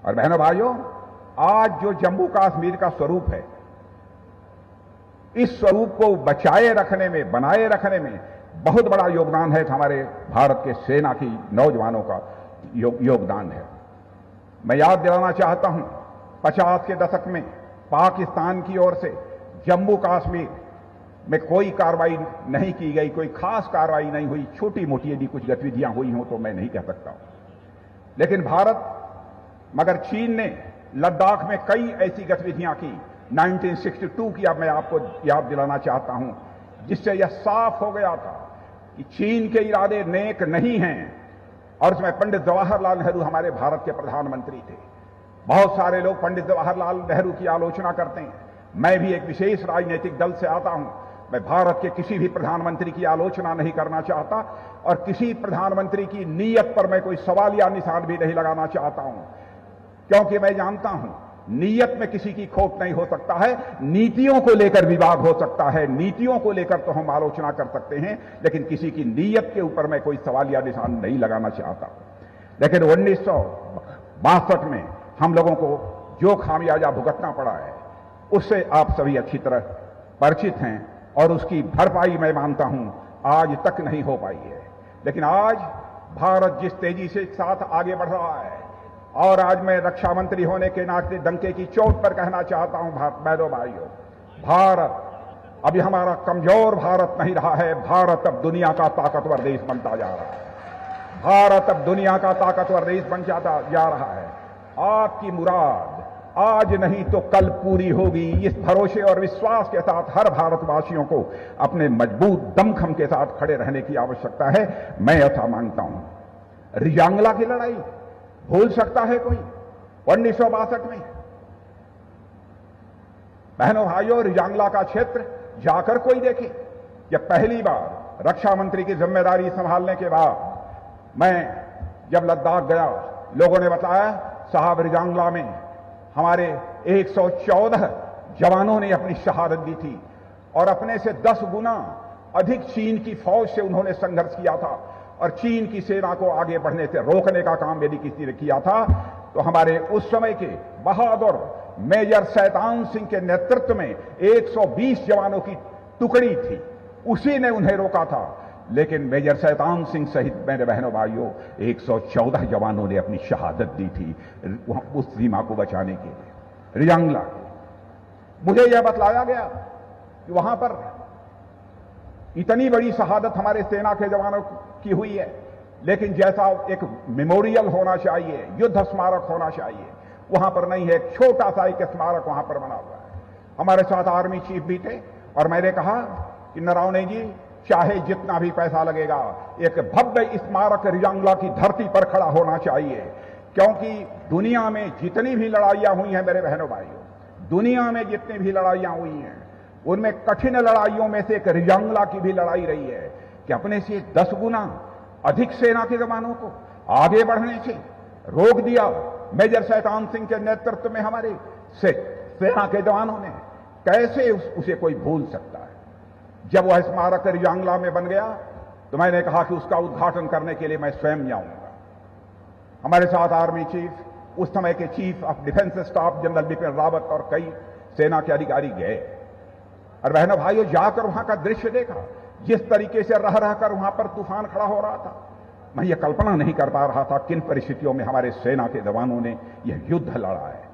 और बहनों भाइयों, आज जो जम्मू कश्मीर का स्वरूप है, इस स्वरूप को बचाए रखने में, बनाए रखने में बहुत बड़ा योगदान है हमारे भारत के सेना की नौजवानों का योगदान है। मैं याद दिलाना चाहता हूं, 50 के दशक में पाकिस्तान की ओर से जम्मू कश्मीर में कोई कार्रवाई नहीं की गई, कोई खास कार्रवाई नहीं हुई, छोटी मोटी यदि कुछ गतिविधियां हुई हों तो मैं नहीं कह सकता हूं। लेकिन भारत, मगर चीन ने लद्दाख में कई ऐसी गतिविधियां की 1962 की, अब मैं आपको याद दिलाना चाहता हूं, जिससे यह साफ हो गया था कि चीन के इरादे नेक नहीं हैं। और उसमें पंडित जवाहरलाल नेहरू हमारे भारत के प्रधानमंत्री थे। बहुत सारे लोग पंडित जवाहरलाल नेहरू की आलोचना करते हैं। मैं भी एक विशेष राजनीतिक दल से आता हूं। मैं भारत के किसी भी प्रधानमंत्री की आलोचना नहीं करना चाहता और किसी प्रधानमंत्री की नीयत पर मैं कोई सवालिया निशान भी नहीं लगाना चाहता हूं, क्योंकि मैं जानता हूं नीयत में किसी की खोट नहीं हो सकता है। नीतियों को लेकर विवाद हो सकता है, नीतियों को लेकर तो हम आलोचना कर सकते हैं, लेकिन किसी की नीयत के ऊपर मैं कोई सवालिया निशान नहीं लगाना चाहता। लेकिन 1962 में हम लोगों को जो खामियाजा भुगतना पड़ा है, उससे आप सभी अच्छी तरह परिचित हैं और उसकी भरपाई मैं मानता हूं आज तक नहीं हो पाई है। लेकिन आज भारत जिस तेजी से साथ आगे बढ़ रहा है, और आज मैं रक्षा मंत्री होने के नाते डंके की चोट पर कहना चाहता हूं, बहनों भाइयों, भारत अभी हमारा कमजोर भारत नहीं रहा है। भारत अब दुनिया का ताकतवर देश बनता जा रहा है। भारत अब दुनिया का ताकतवर देश बन जाता जा रहा है। आपकी मुराद आज नहीं तो कल पूरी होगी, इस भरोसे और विश्वास के साथ हर भारतवासियों को अपने मजबूत दमखम के साथ खड़े रहने की आवश्यकता है। मैं ऐसा मानता हूं। रिजांगला की लड़ाई भूल सकता है कोई? 1962 में बहनों भाइयों, रिजांगला का क्षेत्र जाकर कोई देखे। जब पहली बार रक्षा मंत्री की जिम्मेदारी संभालने के बाद मैं जब लद्दाख गया, लोगों ने बताया साहब रिजांगला में हमारे 114 जवानों ने अपनी शहादत दी थी और अपने से 10 गुना अधिक चीन की फौज से उन्होंने संघर्ष किया था और चीन की सेना को आगे बढ़ने से रोकने का काम यदि किसी ने किया था तो हमारे उस समय के बहादुर मेजर शैतान सिंह के नेतृत्व में 120 जवानों की टुकड़ी थी, उसी ने उन्हें रोका था। लेकिन मेजर शैतान सिंह सहित मेरे बहनों भाइयों 114 जवानों ने अपनी शहादत दी थी उस सीमा को बचाने के लिए, रिजांगला। मुझे यह बतलाया गया कि वहां पर इतनी बड़ी शहादत हमारे सेना के जवानों की हुई है, लेकिन जैसा एक मेमोरियल होना चाहिए, युद्ध स्मारक होना चाहिए, वहां पर नहीं है। एक छोटा सा एक स्मारक वहां पर बना हुआ है। हमारे साथ आर्मी चीफ भी थे और मैंने कहा कि नरवणे जी, चाहे जितना भी पैसा लगेगा, एक भव्य स्मारक रिजांगला की धरती पर खड़ा होना चाहिए, क्योंकि दुनिया में जितनी भी लड़ाइयां हुई हैं मेरे बहनों भाइयों, दुनिया में जितनी भी लड़ाइयां हुई हैं, उनमें कठिन लड़ाइयों में से एक रिजांगला की भी लड़ाई रही है कि अपने से 10 गुना अधिक सेना के जवानों को आगे बढ़ने से रोक दिया। मेजर शैतान सिंह के नेतृत्व में हमारे सेना के जवानों ने, कैसे उसे कोई भूल सकता है। जब वह स्मारक रिजांगला में बन गया तो मैंने कहा कि उसका उद्घाटन करने के लिए मैं स्वयं जाऊंगा। हमारे साथ आर्मी चीफ, उस समय के chief of defence staff general Bipin Rawat और कई सेना के अधिकारी गए और बहनों भाइयों जाकर वहां का दृश्य देखा, जिस तरीके से रह रहकर वहां पर तूफान खड़ा हो रहा था। मैं ये कल्पना नहीं कर पा रहा था किन परिस्थितियों में हमारे सेना के जवानों ने यह युद्ध लड़ा है।